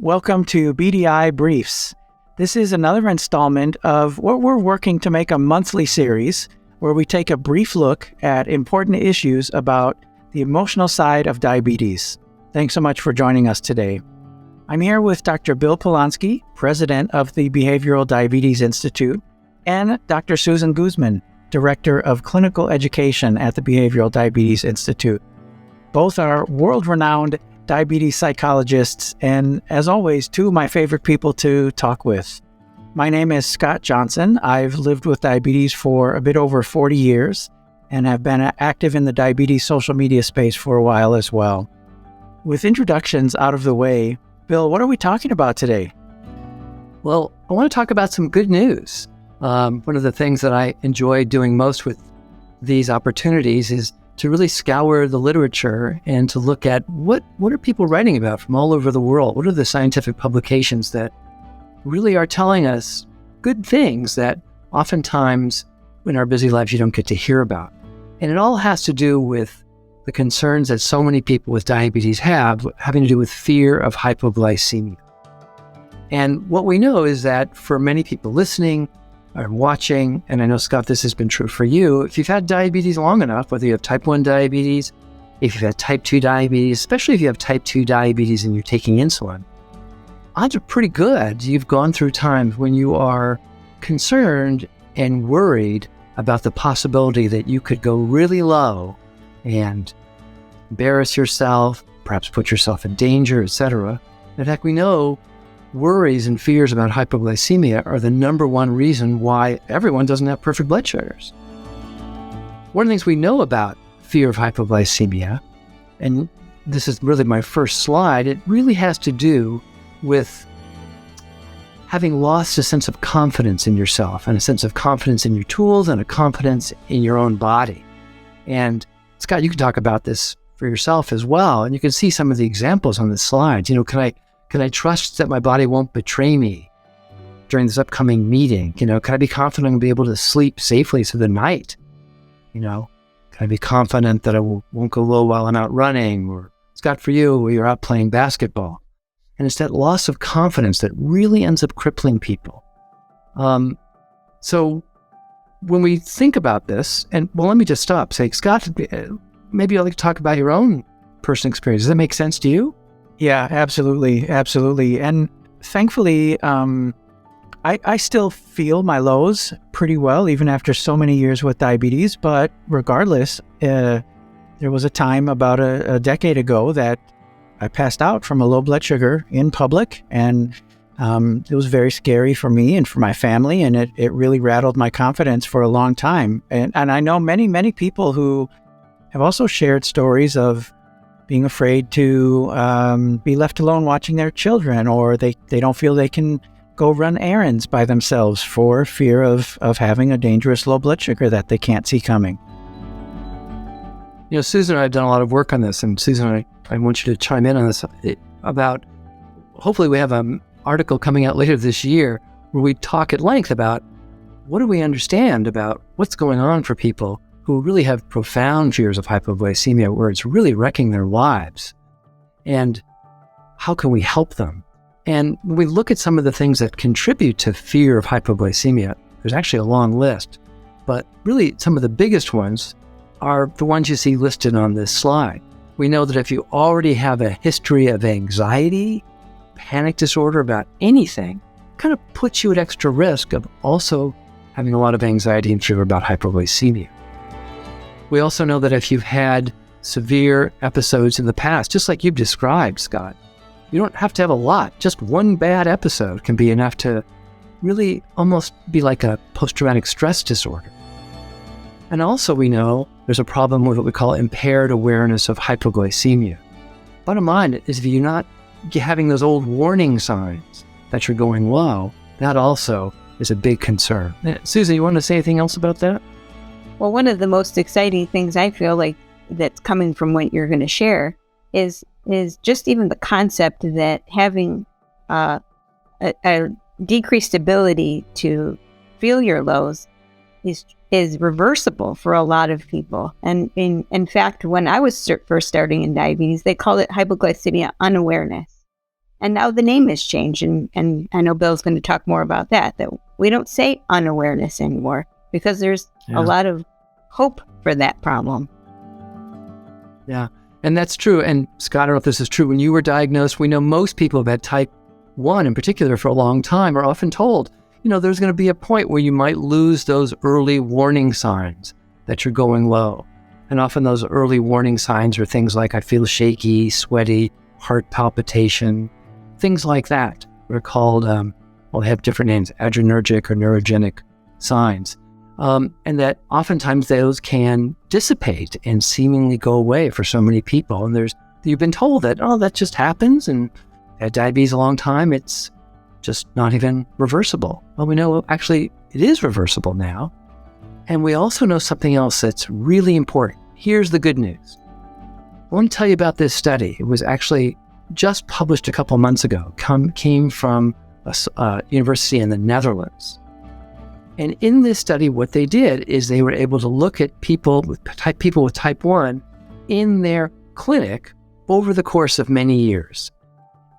Welcome to BDI Briefs. This is another installment of what we're working to make a monthly series where we take a brief look at important issues about the emotional side of diabetes. Thanks so much for joining us today. I'm here with Dr. Bill Polonsky, president of the Behavioral Diabetes Institute, and Dr. Susan Guzman, director of clinical education at the Behavioral Diabetes Institute. Both are world-renowned diabetes psychologists, and as always, two of my favorite people to talk with. My name is Scott Johnson. I've lived with diabetes for a bit over 40 years and have been active in the diabetes social media space for a while as well. With introductions out of the way, Bill, what are we talking about today? Well, I want to talk about some good news. One of the things that I enjoy doing most with these opportunities is to really scour the literature and to look at what are people writing about from all over the world? What are the scientific publications that really are telling us good things that oftentimes in our busy lives you don't get to hear about? And it all has to do with the concerns that so many people with diabetes have, having to do with fear of hypoglycemia. And what we know is that for many people listening or watching, and I know, Scott, this has been true for you, if you've had diabetes long enough, whether you have type 1 diabetes, if you've had type 2 diabetes, especially if you have type 2 diabetes and you're taking insulin, odds are pretty good you've gone through times when you are concerned and worried about the possibility that you could go really low and embarrass yourself, perhaps put yourself in danger, etc. In fact, we know worries and fears about hypoglycemia are the number one reason why everyone doesn't have perfect blood sugars. One of the things we know about fear of hypoglycemia, and this is really my first slide, it really has to do with having lost a sense of confidence in yourself and a sense of confidence in your tools and a confidence in your own body. And Scott, you can talk about this for yourself as well, and you can see some of the examples on the slides. Can I trust that my body won't betray me during this upcoming meeting? Can I be confident I'll be able to sleep safely through the night? Can I be confident that I won't go low while I'm out running? Or, Scott, for you, you're out playing basketball. And it's that loss of confidence that really ends up crippling people. So when we think about this, and well, let me just stop. Say, Scott, maybe you'd like to talk about your own personal experience. Does that make sense to you? Yeah, absolutely. Absolutely. And thankfully, I still feel my lows pretty well, even after so many years with diabetes. But regardless, there was a time about a decade ago that I passed out from a low blood sugar in public. And it was very scary for me and for my family. And it really rattled my confidence for a long time. And I know many, many people who have also shared stories of being afraid to be left alone watching their children, or they don't feel they can go run errands by themselves for fear of having a dangerous low blood sugar that they can't see coming. Susan and I have done a lot of work on this, and Susan, I want you to chime in on this about, hopefully we have an article coming out later this year where we talk at length about what do we understand about what's going on for people who really have profound fears of hypoglycemia, where it's really wrecking their lives, and how can we help them? And when we look at some of the things that contribute to fear of hypoglycemia, there's actually a long list, but really some of the biggest ones are the ones you see listed on this slide. We know that if you already have a history of anxiety, panic disorder about anything, it kind of puts you at extra risk of also having a lot of anxiety and fear about hypoglycemia. We also know that if you've had severe episodes in the past, just like you've described, Scott, you don't have to have a lot. Just one bad episode can be enough to really almost be like a post-traumatic stress disorder. And also we know there's a problem with what we call impaired awareness of hypoglycemia. Bottom line is, if you're not having those old warning signs that you're going low, that also is a big concern. Susan, you want to say anything else about that? Well, one of the most exciting things I feel like that's coming from what you're going to share is just even the concept that having a decreased ability to feel your lows is reversible for a lot of people. And in fact, when I was first starting in diabetes, they called it hypoglycemia unawareness. And now the name has changed, and I know Bill's going to talk more about that we don't say unawareness anymore because there's a lot of hope for that problem. Yeah, and that's true. And Scott, I don't know if this is true. When you were diagnosed, we know most people who've had type 1 in particular for a long time are often told, there's going to be a point where you might lose those early warning signs that you're going low. And often those early warning signs are things like I feel shaky, sweaty, heart palpitation, things like that. They're called, they have different names, adrenergic or neurogenic signs. And that oftentimes those can dissipate and seemingly go away for so many people. And you've been told that, that just happens, and had diabetes a long time, it's just not even reversible. Well, we know actually it is reversible now. And we also know something else that's really important. Here's the good news. I want to tell you about this study. It was actually just published a couple months ago, came from a university in the Netherlands. And in this study, what they did is they were able to look at people with type 1 in their clinic over the course of many years.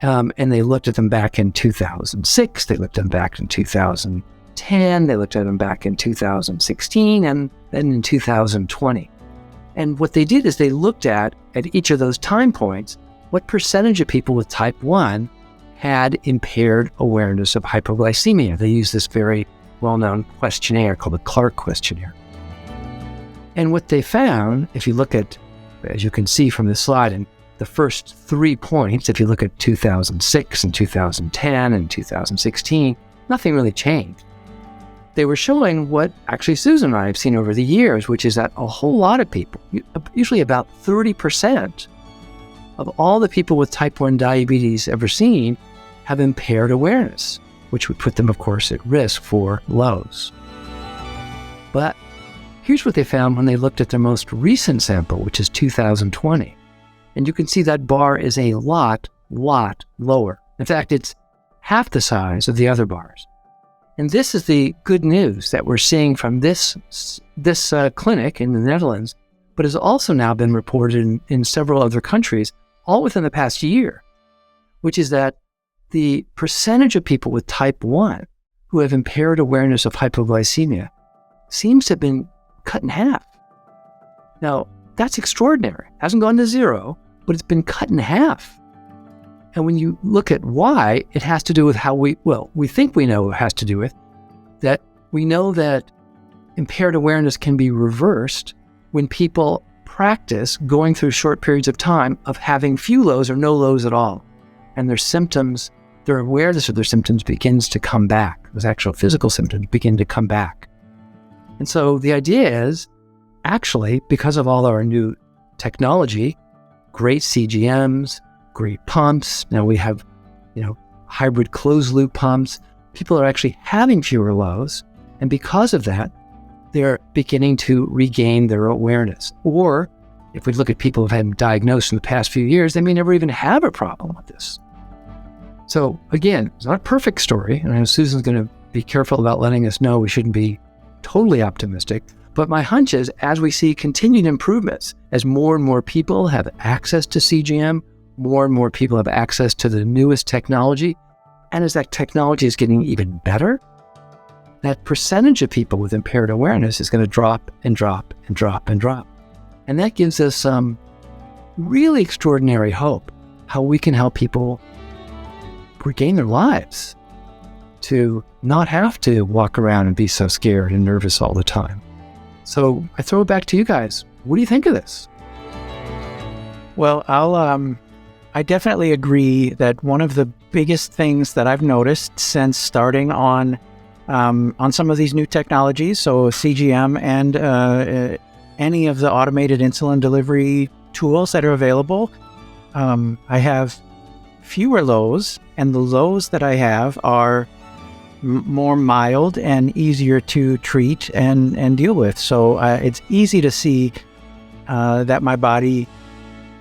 And they looked at them back in 2006, they looked at them back in 2010, they looked at them back in 2016, and then in 2020. And what they did is they looked at each of those time points, what percentage of people with type 1 had impaired awareness of hypoglycemia. They used this very well-known questionnaire called the Clark questionnaire. And what they found, if you look at, as you can see from this slide, in the first 3 points, if you look at 2006 and 2010 and 2016, nothing really changed. They were showing what actually Susan and I have seen over the years, which is that a whole lot of people, usually about 30% of all the people with type 1 diabetes ever seen, have impaired awareness, which would put them, of course, at risk for lows. But here's what they found when they looked at their most recent sample, which is 2020. And you can see that bar is a lot lower. In fact, it's half the size of the other bars. And this is the good news that we're seeing from this clinic in the Netherlands, but has also now been reported in several other countries, all within the past year, which is that the percentage of people with type 1 who have impaired awareness of hypoglycemia seems to have been cut in half. Now, that's extraordinary. It hasn't gone to zero, but it's been cut in half. And when you look at why, it has to do with how we think we know it has to do with, that we know that impaired awareness can be reversed when people practice going through short periods of time of having few lows or no lows at all. And their symptoms, their awareness of their symptoms begins to come back. Those actual physical symptoms begin to come back. And so the idea is, actually, because of all our new technology, great CGMs, great pumps, now we have, hybrid closed loop pumps, people are actually having fewer lows. And because of that, they're beginning to regain their awareness. Or if we look at people who've had diagnosed in the past few years, they may never even have a problem with this. So again, it's not a perfect story. And I know Susan's going to be careful about letting us know we shouldn't be totally optimistic. But my hunch is, as we see continued improvements, as more and more people have access to CGM, more and more people have access to the newest technology, and as that technology is getting even better, that percentage of people with impaired awareness is going to drop and drop and drop and drop. And that gives us some really extraordinary hope how we can help people regain their lives, to not have to walk around and be so scared and nervous all the time. So I throw it back to you guys. What do you think of this? Well, I definitely agree that one of the biggest things that I've noticed since starting on some of these new technologies, so CGM and any of the automated insulin delivery tools that are available, I have fewer lows, and the lows that I have are more mild and easier to treat and deal with. So it's easy to see that my body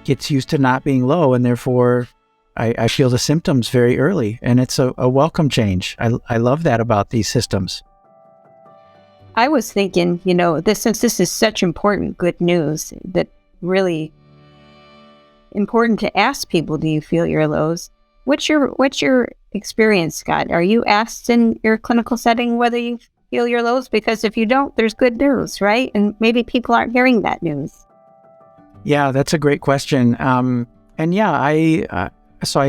gets used to not being low, and therefore I feel the symptoms very early, and it's a welcome change. I love that about these systems. I was thinking, since this is such important good news, that really important to ask people, do you feel your lows? What's your experience, Scott? Are you asked in your clinical setting whether you feel your lows? Because if you don't, there's good news, right? And maybe people aren't hearing that news. Yeah, that's a great question. And yeah, I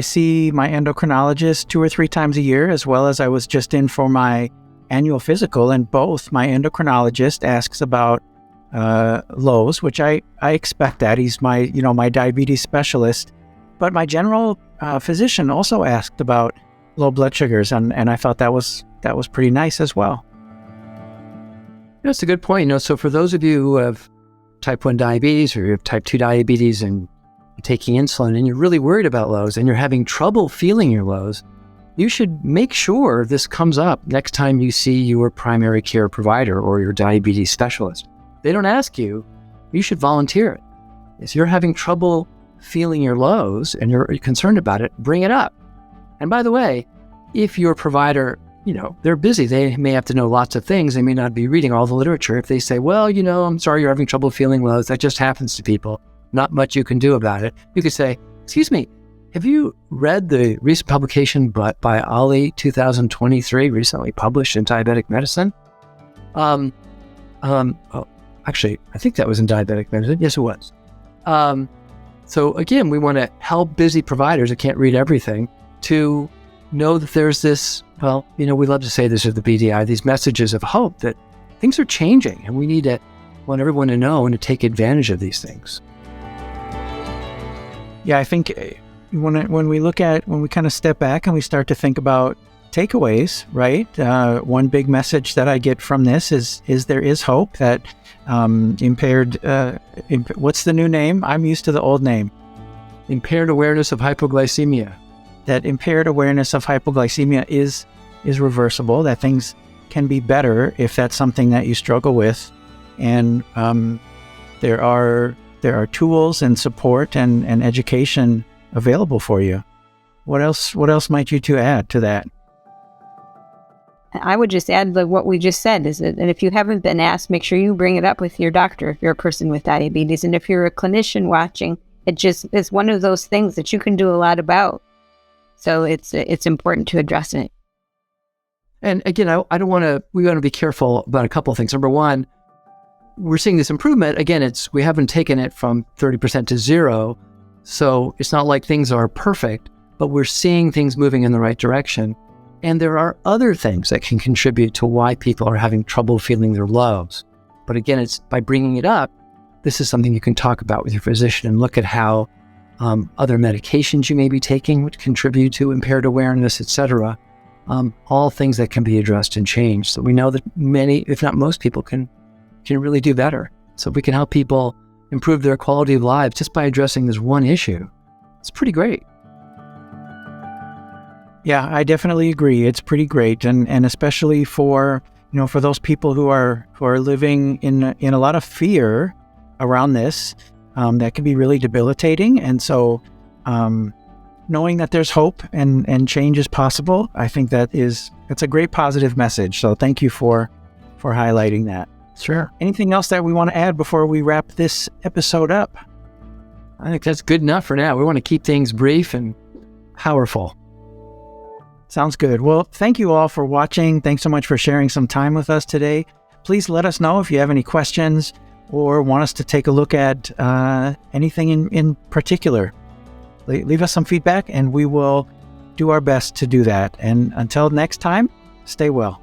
see my endocrinologist 2 or 3 times a year, as well as I was just in for my annual physical, and both my endocrinologist asks about lows, which I expect that. He's my diabetes specialist. But my general physician also asked about low blood sugars, and I thought that was pretty nice as well. That's a good point. So for those of you who have type 1 diabetes or you have type 2 diabetes and you're taking insulin and you're really worried about lows and you're having trouble feeling your lows, you should make sure this comes up next time you see your primary care provider or your diabetes specialist. They don't ask you, you should volunteer it. If you're having trouble feeling your lows and you're concerned about it, bring it up. And by the way, if your provider, they're busy, they may have to know lots of things. They may not be reading all the literature. If they say, well, I'm sorry you're having trouble feeling lows, that just happens to people. Not much you can do about it. You could say, excuse me, have you read the recent publication by Ali 2023, recently published in Diabetic Medicine? Actually, I think that was in Diabetic Medicine. Yes, it was. So again, we want to help busy providers that can't read everything to know that there's this, we love to say this at the BDI, these messages of hope that things are changing and we want everyone to know and to take advantage of these things. Yeah, I think when we kind of step back and we start to think about takeaways, right? One big message that I get from this is there is hope that impaired, what's the new name? I'm used to the old name. Impaired awareness of hypoglycemia. That impaired awareness of hypoglycemia is reversible, that things can be better if that's something that you struggle with. And there are tools and support and education available for you. What else might you two add to that? I would just add what we just said is that, and if you haven't been asked, make sure you bring it up with your doctor if you're a person with diabetes. And if you're a clinician watching, it just is one of those things that you can do a lot about. So it's important to address it. And again, we want to be careful about a couple of things. Number one, we're seeing this improvement. Again, we haven't taken it from 30% to 0. So it's not like things are perfect, but we're seeing things moving in the right direction. And there are other things that can contribute to why people are having trouble feeling their lows. But again, it's by bringing it up, this is something you can talk about with your physician and look at how other medications you may be taking which contribute to impaired awareness, etc. All things that can be addressed and changed. So we know that many, if not most people, can really do better. So if we can help people improve their quality of lives just by addressing this one issue, it's pretty great. Yeah, I definitely agree. It's pretty great, and especially for those people who are living in a lot of fear around this, that can be really debilitating. And so, knowing that there's hope and change is possible, I think that's a great positive message. So thank you for highlighting that. Sure. Anything else that we want to add before we wrap this episode up? I think that's good enough for now. We want to keep things brief and powerful. Sounds good. Well, thank you all for watching. Thanks so much for sharing some time with us today. Please let us know if you have any questions or want us to take a look at anything in particular. Leave us some feedback and we will do our best to do that. And until next time, stay well.